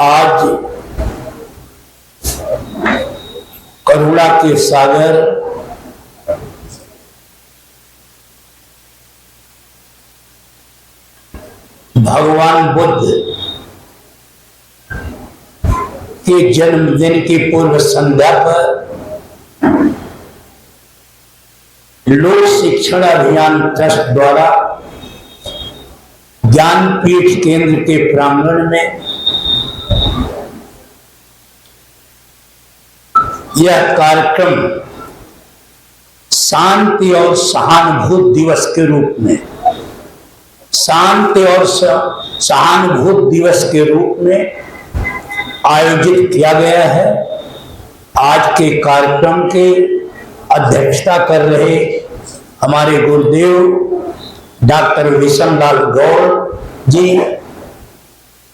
आज करुणा के सागर भगवान बुद्ध के जन्मदिन की पूर्व संध्या पर लोक शिक्षण अभियान ट्रस्ट द्वारा ज्ञानपीठ केंद्र के प्रांगण में यह कार्यक्रम शांति और सहानुभूति दिवस के रूप में आयोजित किया गया है। आज के कार्यक्रम के अध्यक्षता कर रहे हमारे गुरुदेव डॉक्टर विशनलाल गौड़ जी,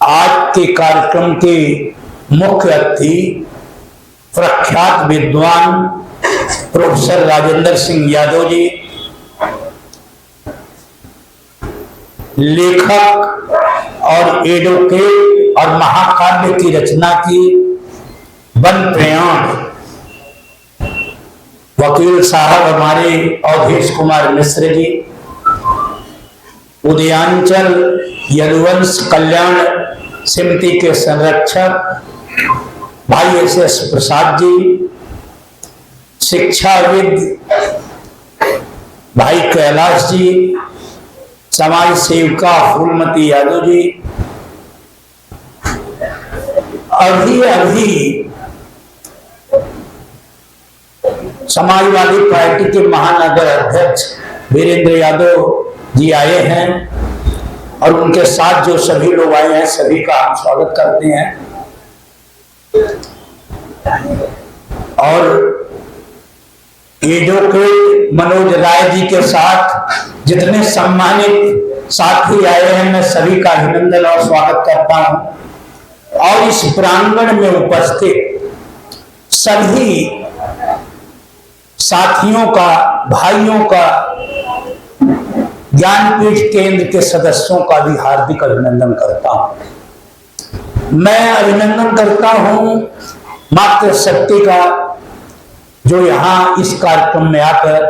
आज के कार्यक्रम के मुख्य अतिथि प्रख्यात विद्वान प्रोफेसर राजेंद्र सिंह यादव जी, लेखक और एडवोकेट और महाकाव्य की रचना की वन प्रयाण वकील साहब हमारे अवधेश कुमार मिश्र जी, उदयांचल यदुवंश कल्याण समिति के संरक्षक भाई एस प्रसाद जी, शिक्षाविद भाई कैलाश जी, समाज सेविका फूलमती यादव जी, अभी समाजवादी पार्टी के महानगर अध्यक्ष वीरेंद्र यादव जी आए हैं और उनके साथ जो सभी लोग आए हैं सभी का हम स्वागत करते हैं। और एडवोकेट मनोज राय जी के साथ जितने सम्मानित साथी आए हैं मैं सभी का अभिनंदन और स्वागत करता हूं। और इस प्रांगण में उपस्थित सभी साथियों का, भाइयों का, ज्ञानपीठ केंद्र के सदस्यों का भी हार्दिक अभिनंदन करता हूं। मैं अभिनंदन करता हूं मातृशक्ति का, जो यहां इस कार्यक्रम में आकर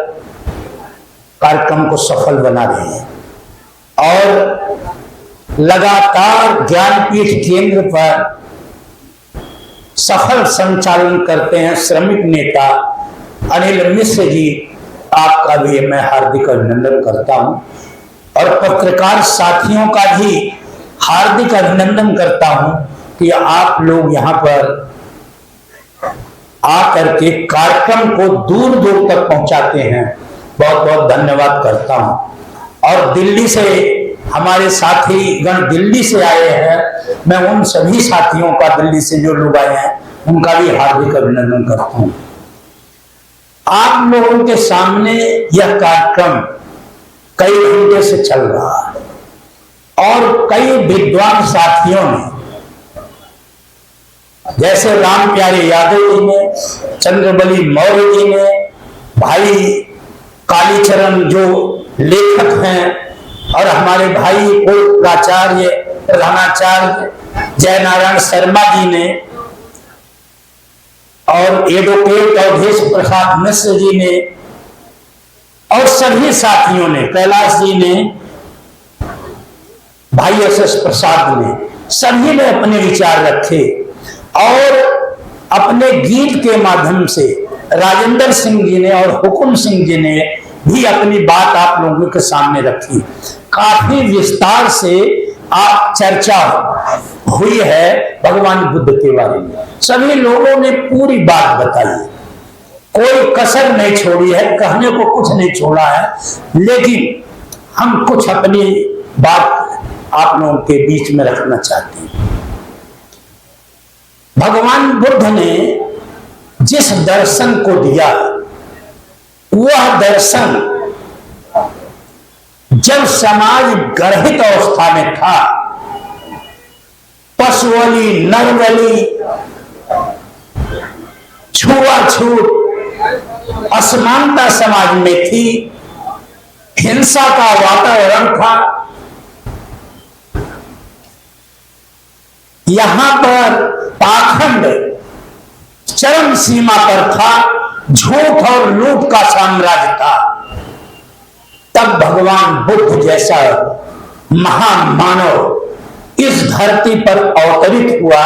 कार्यक्रम को सफल बना रहे हैं और लगातार ज्ञानपीठ केंद्र पर सफल संचालन करते हैं श्रमिक नेता अनिल मिश्र जी, आपका भी मैं हार्दिक अभिनंदन करता हूं। और पत्रकार साथियों का भी हार्दिक अभिनंदन करता हूं कि आप लोग यहां पर आकर के कार्यक्रम को दूर दूर तक पहुंचाते हैं। बहुत बहुत धन्यवाद करता हूं। और दिल्ली से हमारे साथी गण दिल्ली से आए हैं, मैं उन सभी साथियों का, दिल्ली से जो लोग आए हैं उनका भी हार्दिक अभिनंदन करता हूं। आप लोगों के सामने यह कार्यक्रम कई घंटे से चल रहा है और कई विद्वान साथियों ने, जैसे राम प्यारे यादव जी ने, चंद्रबली मौर्य जी ने, भाई कालीचरण जो लेखक हैं, और हमारे भाई पूर्व प्राचार्य प्रधानाचार्य जयनारायण शर्मा जी ने, और एडवोकेट अवधेश प्रसाद मिश्र जी ने, और सभी साथियों ने, कैलाश जी ने, भाई एस प्रसाद ने, सभी ने अपने विचार रखे और अपने गीत के माध्यम से राजेंद्र सिंह जी ने और हुकुम सिंह जी ने भी अपनी बात आप लोगों के सामने रखी। काफी विस्तार से आप चर्चा हुई है भगवान बुद्ध के बारे में। सभी लोगों ने पूरी बात बताई, कोई कसर नहीं छोड़ी है, कहने को कुछ नहीं छोड़ा है, लेकिन हम कुछ अपनी बात आप लोगों के बीच में रखना चाहते हैं। भगवान बुद्ध ने जिस दर्शन को दिया, वह दर्शन जब समाज गर्भित अवस्था में था, पशुवली, नरबली, छुआछूत, असमानता समाज में थी, हिंसा का वातावरण था, यहां पर पाखंड चरम सीमा पर था, झूठ और लूट का साम्राज्य था। तब भगवान बुद्ध जैसा महान मानव इस धरती पर अवतरित हुआ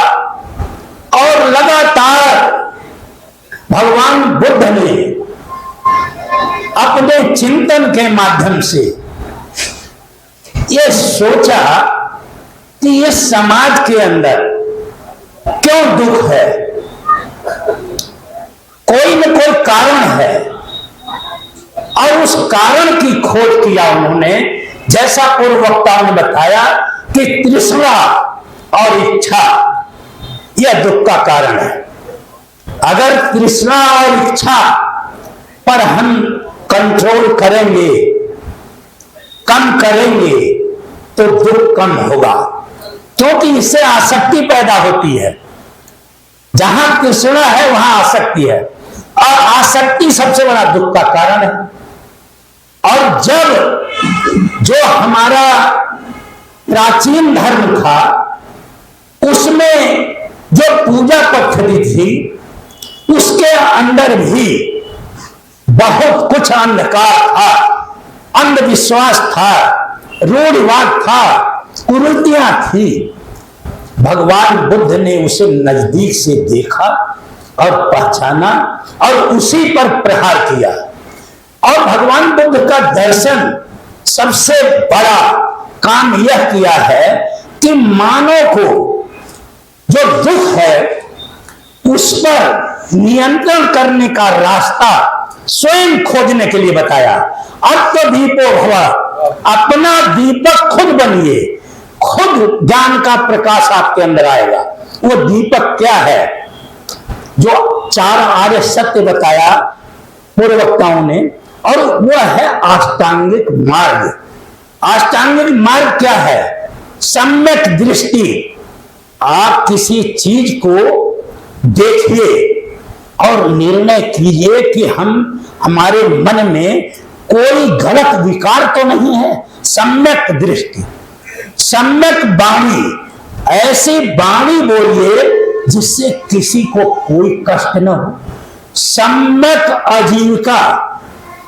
और लगातार भगवान बुद्ध ने अपने चिंतन के माध्यम से यह सोचा कि इस समाज के अंदर क्यों दुख है, कोई न कोई कारण है, और उस कारण की खोज किया उन्होंने। जैसा पूर्व वक्ताओं ने बताया कि तृष्णा और इच्छा यह दुख का कारण है। अगर तृष्णा और इच्छा पर हम कंट्रोल करेंगे, कम करेंगे, तो दुख कम होगा, क्योंकि इससे आसक्ति पैदा होती है। जहां तृष्णा है वहां आसक्ति है, और आसक्ति सबसे बड़ा दुख का कारण है। और जब जो हमारा प्राचीन धर्म था उसमें जो पूजा पद्धति थी उसके अंदर भी बहुत कुछ अंधकार था, अंधविश्वास था, रूढ़िवाद था, कुरीतियां थी। भगवान बुद्ध ने उसे नजदीक से देखा और पहचाना और उसी पर प्रहार किया। और भगवान बुद्ध का दर्शन सबसे बड़ा काम यह किया है कि मानव को जो दुख है उस पर नियंत्रण करने का रास्ता स्वयं खोजने के लिए बताया। अब तो दीपो भव, अपना दीपक खुद बनिए, खुद ज्ञान का प्रकाश आपके अंदर आएगा। वो दीपक क्या है? जो 4 आर्य सत्य बताया पूर्व वक्ताओं ने, और वो है अष्टांगिक मार्ग। अष्टांगिक मार्ग क्या है? सम्यक दृष्टि। आप किसी चीज को देखिए और निर्णय कीजिए कि हमारे मन में कोई गलत विकार तो नहीं है। सम्यक दृष्टि, सम्यक वाणी, ऐसी वाणी बोलिए जिससे किसी को कोई कष्ट न हो। सम्यक आजीविका,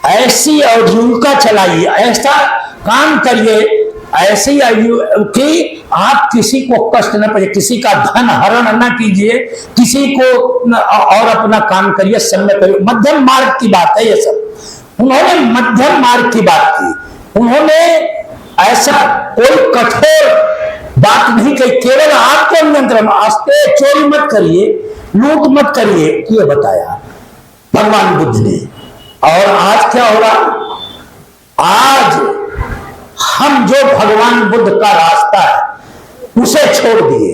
ऐसी आजीविका चलाइए, ऐसा काम करिए ऐसी कि आप किसी को कष्ट न पड़े, किसी का धन हरण न कीजिए, किसी को और अपना काम करिए, सम्यक करिए। मध्यम मार्ग की बात है ये सब। उन्होंने मध्यम मार्ग की बात की। उन्होंने ऐसा कोई कठोर बात नहीं कही, केवल आपको नियंत्रण, आस्ते चोरी मत करिए, लूट मत करिए, ये बताया भगवान बुद्ध ने। और आज क्या हो रहा? आज हम जो भगवान बुद्ध का रास्ता है उसे छोड़ दिए।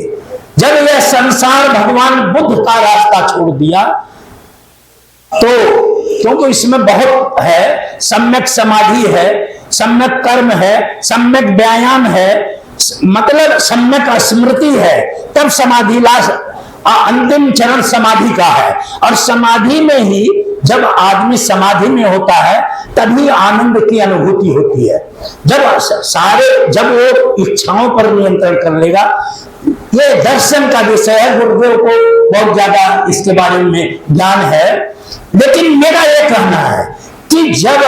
जब यह संसार भगवान बुद्ध का रास्ता छोड़ दिया तो, क्योंकि इसमें बहुत है, सम्यक समाधि है, सम्यक कर्म है, सम्यक व्यायाम है, मतलब सम्यक स्मृति है, तब समाधि लाश अंतिम चरण समाधि का है। और समाधि में ही जब आदमी समाधि में होता है तभी आनंद की अनुभूति होती है। जब वो इच्छाओं पर नियंत्रण कर लेगा। ये दर्शन का विषय है, गुरुदेव को बहुत ज्यादा इसके बारे में ज्ञान है। लेकिन मेरा यह कहना है कि जब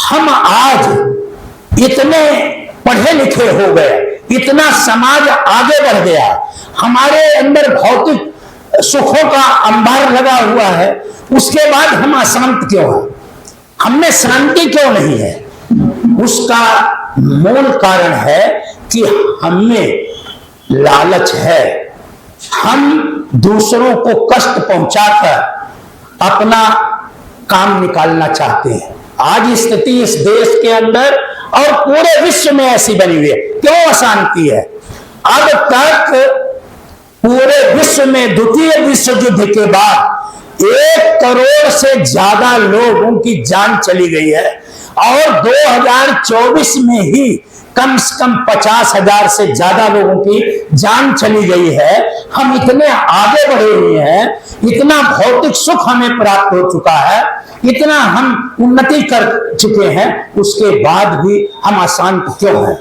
हम आज इतने पढ़े लिखे हो गए, इतना समाज आगे बढ़ गया, हमारे अंदर भौतिक सुखों का अंबार लगा हुआ है, उसके बाद हम अशांत क्यों हैं? हमें शांति क्यों नहीं है? उसका मूल कारण है कि हमें लालच है। हम दूसरों को कष्ट पहुंचाकर अपना काम निकालना चाहते हैं। आज स्थिति इस देश के अंदर और पूरे विश्व में ऐसी बनी हुई है। क्यों अशांति है? अब तक पूरे विश्व में द्वितीय विश्व युद्ध के बाद 1 करोड़ से ज्यादा लोगों की जान चली गई है, और 2024 में ही कम से कम 50,000 से ज्यादा लोगों की जान चली गई है। हम इतने आगे बढ़े हुए हैं, इतना भौतिक सुख हमें प्राप्त हो चुका है, इतना हम उन्नति कर चुके हैं, उसके बाद भी हम अशांत क्यों हैं?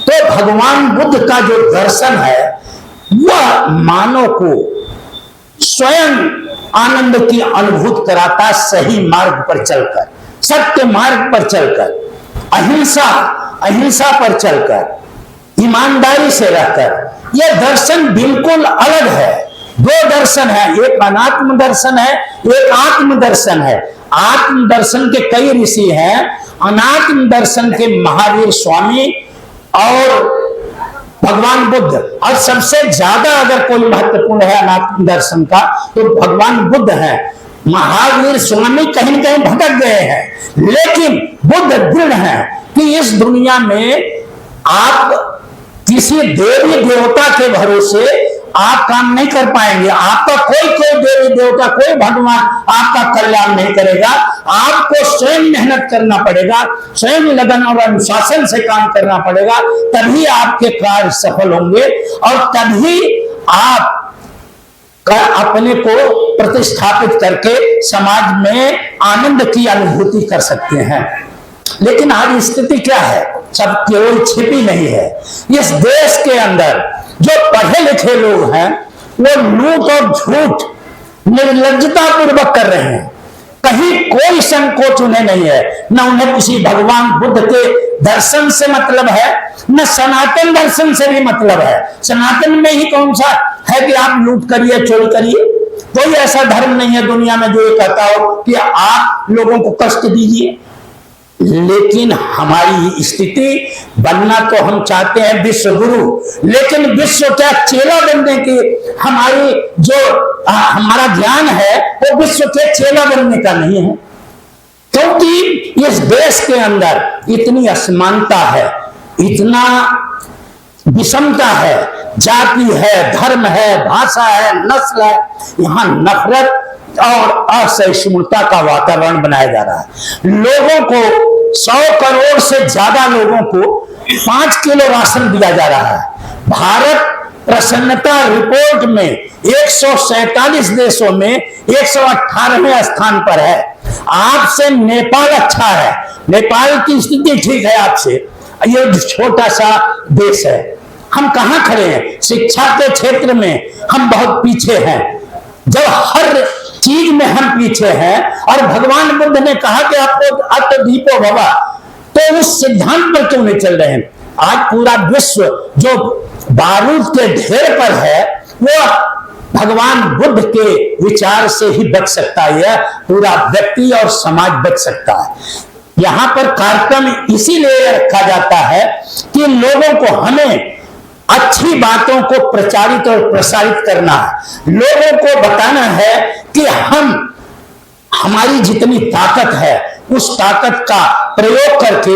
तो भगवान बुद्ध का जो दर्शन है वह मानव को स्वयं आनंद की अनुभूति कराता, सही मार्ग पर चलकर, सत्य मार्ग पर चलकर, अहिंसा पर चलकर, ईमानदारी से रहकर। यह दर्शन बिल्कुल अलग है। दो दर्शन है, एक अनात्म दर्शन है, एक आत्म दर्शन है। आत्म दर्शन के कई ऋषि हैं, अनात्म दर्शन के महावीर स्वामी और भगवान बुद्ध, और सबसे ज्यादा अगर कोई महत्वपूर्ण है अनात्म दर्शन का तो भगवान बुद्ध है। महावीर स्वामी कहीं न कहीं भटक गए हैं, लेकिन बुद्ध दृढ़ है कि इस दुनिया में आप किसी देवी देवता के भरोसे आप काम नहीं कर पाएंगे। आपका कोई देवी देवता, कोई भगवान आपका कल्याण नहीं करेगा। आपको स्वयं मेहनत करना पड़ेगा, स्वयं लगन और अनुशासन से काम करना पड़ेगा, तभी आपके कार्य सफल होंगे और तभी आप अपने को प्रतिष्ठापित करके समाज में आनंद की अनुभूति कर सकते हैं। लेकिन आज स्थिति क्या है? सब केवल छिपी नहीं है। इस देश के अंदर जो पढ़े लिखे लोग हैं वो लूट और झूठ निर्लज्जता पूर्वक कर रहे हैं। कहीं कोई संकोच उन्हें नहीं है, न उन्हें किसी भगवान बुद्ध के दर्शन से मतलब है, न सनातन दर्शन से भी मतलब है। सनातन में ही कौन सा है कि आप लूट करिए, चोरी करिए? कोई ऐसा धर्म नहीं है दुनिया में जो ये कहता हो कि आप लोगों को कष्ट दीजिए। लेकिन हमारी स्थिति बनना तो हम चाहते हैं विश्व गुरु, लेकिन विश्व क्या चेला बनने की हमारी जो हमारा ध्यान है वो विश्व के चेला बनने का नहीं है। क्योंकि इस देश के अंदर इतनी असमानता है, इतना विषमता है, जाति है, धर्म है, भाषा है, नस्ल है। यहाँ नफरत और असहिष्णुता का वातावरण बनाया जा रहा है। लोगों को 100 करोड़ से ज्यादा लोगों को 5 किलो राशन दिया जा रहा है। भारत प्रसन्नता रिपोर्ट में 147 देशों में 118वें स्थान पर है। आपसे नेपाल अच्छा है, नेपाल की स्थिति ठीक है आपसे। ये छोटा सा देश है, हम कहां खड़े हैं? शिक्षा के क्षेत्र में हम बहुत पीछे हैं। जब हर चीज में हम पीछे हैं और भगवान बुद्ध ने कहा कि आपको अत्तदीपो भवा, तो उस सिद्धांत पर क्यों नहीं चल रहे हैं? आज पूरा विश्व जो बारूद के ढेर पर है वो भगवान बुद्ध के विचार से ही बच सकता है। पूरा व्यक्ति और समाज बच सकता है। यहां पर कार्यक्रम इसीलिए रखा जाता है कि लोगों को, हमें अच्छी बातों को प्रचारित और प्रसारित करना है। लोगों को बताना है कि हमारी जितनी ताकत है उस ताकत का प्रयोग करके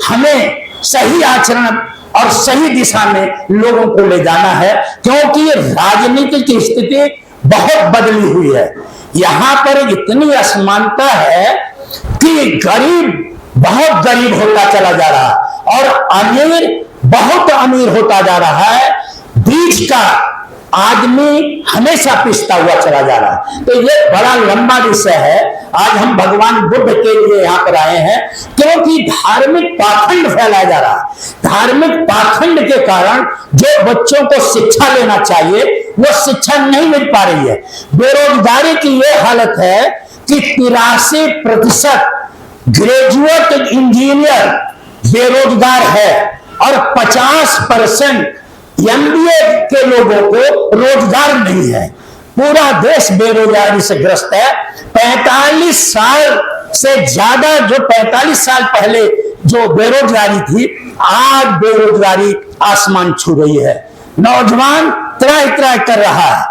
हमें सही आचरण और सही दिशा में लोगों को ले जाना है। क्योंकि राजनीति की स्थिति बहुत बदली हुई है। यहां पर इतनी असमानता है कि गरीब बहुत गरीब होता चला जा रहा है और अमीर बहुत अमीर होता जा रहा है। बीच का आदमी हमेशा पिसता हुआ चला जा रहा है। तो ये बड़ा लंबा विषय है। आज हम भगवान बुद्ध के लिए यहाँ पर आए हैं क्योंकि धार्मिक पाखंड फैलाया जा रहा है। धार्मिक पाखंड के कारण जो बच्चों को शिक्षा लेना चाहिए वो शिक्षा नहीं मिल पा रही है। बेरोजगारी की ये हालत है कि 83% ग्रेजुएट इंजीनियर बेरोजगार है और 50% MBA के लोगों को रोजगार नहीं है। पूरा देश बेरोजगारी से ग्रस्त है। 45 साल से ज्यादा, जो 45 साल पहले जो बेरोजगारी थी, आज बेरोजगारी आसमान छू रही है। नौजवान त्राय त्राय कर रहा है,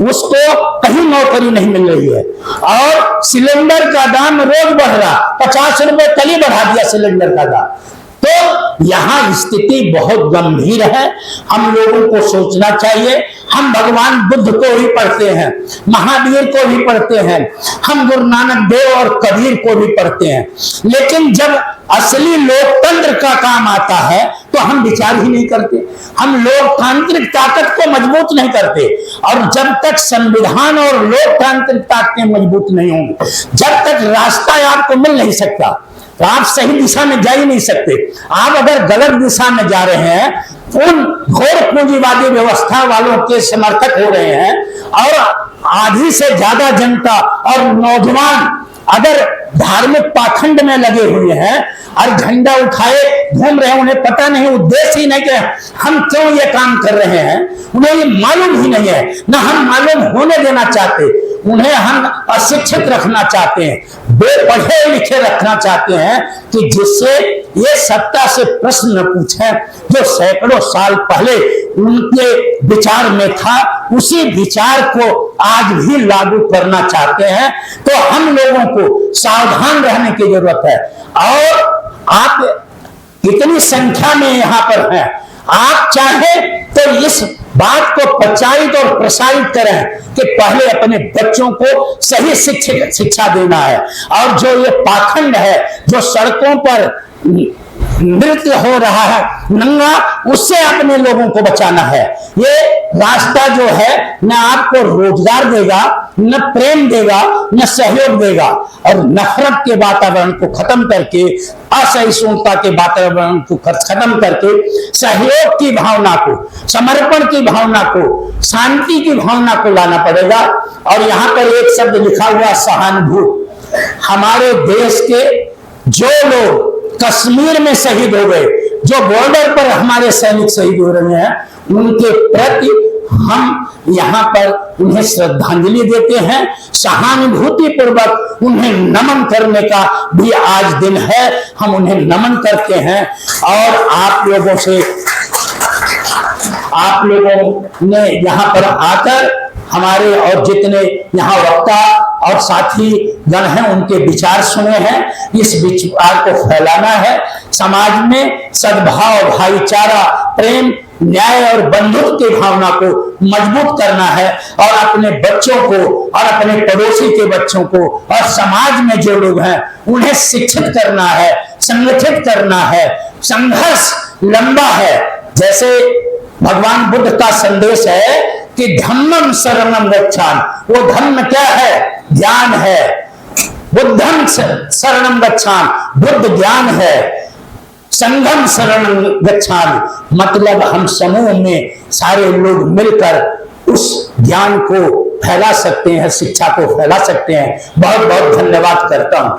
उसको कहीं नौकरी नहीं मिल रही है और सिलेंडर का दाम रोज बढ़ रहा। 50 रुपए कल ही बढ़ा दिया सिलेंडर का दाम। तो यहाँ स्थिति बहुत गंभीर है। हम लोगों को सोचना चाहिए। हम भगवान बुद्ध को भी पढ़ते हैं, महावीर को भी पढ़ते हैं, हम गुरु नानक देव और कबीर को भी पढ़ते हैं, लेकिन जब असली लोकतंत्र का काम आता है तो हम विचार ही नहीं करते। हम लोकतांत्रिक ताकत को मजबूत नहीं करते और जब तक संविधान और लोकतांत्रिक ताकतें मजबूत नहीं होंगी, जब तक रास्ता आपको मिल नहीं सकता, तो आप सही दिशा में जा ही नहीं सकते। आप अगर गलत दिशा में जा रहे हैं उन घोर पूंजीवादी व्यवस्था वालों के समर्थक हो रहे हैं, और आधी से ज्यादा जनता और नौजवान अगर धार्मिक पाखंड में लगे हुए हैं और झंडा उठाए घूम रहे हैं, उन्हें पता नहीं, उद्देश्य ही नहीं कि हम क्यों ये काम कर रहे हैं, उन्हें ये मालूम ही नहीं है, ना हम मालूम होने देना चाहते, उन्हें हम अशिक्षित रखना चाहते हैं, बेपढ़े लिखे रखना चाहते हैं, कि जिससे ये सत्ता से प्रश्न न पूछें जो सैकड़ों साल पहले उनके विचार में था, उसी विचार को आज भी लागू करना चाहते हैं। तो हम लोगों को सावधान रहने की जरूरत है। और आप इतनी संख्या में यहां पर हैं, आप चाहे तो इस बात को प्रचारित और प्रसारित करें कि पहले अपने बच्चों को सही शिक्षा देना है, और जो ये पाखंड है, जो सड़कों पर नृत्य हो रहा है नंगा, उससे अपने लोगों को बचाना है। ये रास्ता जो है न आपको रोजगार देगा, न प्रेम देगा, न सहयोग देगा, और नफरत के वातावरण को खत्म करके, असहिष्णुता के वातावरण को खत्म करके, सहयोग की भावना को, समर्पण की भावना को, शांति की भावना को लाना पड़ेगा। और यहां पर एक शब्द लिखा हुआ, सहानुभूति। हमारे देश के जो लोग कश्मीर में शहीद हो गए, जो बॉर्डर पर हमारे सैनिक शहीद हो रहे हैं, उनके प्रति हम यहाँ पर उन्हें श्रद्धांजलि देते हैं, सहानुभूति पूर्वक उन्हें नमन करने का भी आज दिन है। हम उन्हें नमन करते हैं, और आप लोगों ने यहाँ पर आकर हमारे और जितने यहाँ वक्ता और साथी गण हैं उनके विचार सुने हैं। इस विचार को फैलाना है, समाज में सद्भाव, भाईचारा, प्रेम, न्याय और बंधुत्व की भावना को मजबूत करना है, और अपने बच्चों को और अपने पड़ोसी के बच्चों को और समाज में जो लोग हैं उन्हें शिक्षित करना है, संगठित करना है। संघर्ष लंबा है। जैसे भगवान बुद्ध का संदेश है कि धम्मं शरणं गच्छामि। वो धम्म क्या है? ज्ञान है। बुद्धं शरणं गच्छामि, बुद्ध ज्ञान है। संघं शरणं गच्छामि, मतलब हम समूह में सारे लोग मिलकर उस ज्ञान को फैला सकते हैं, शिक्षा को फैला सकते हैं। बहुत बहुत धन्यवाद करता हूं।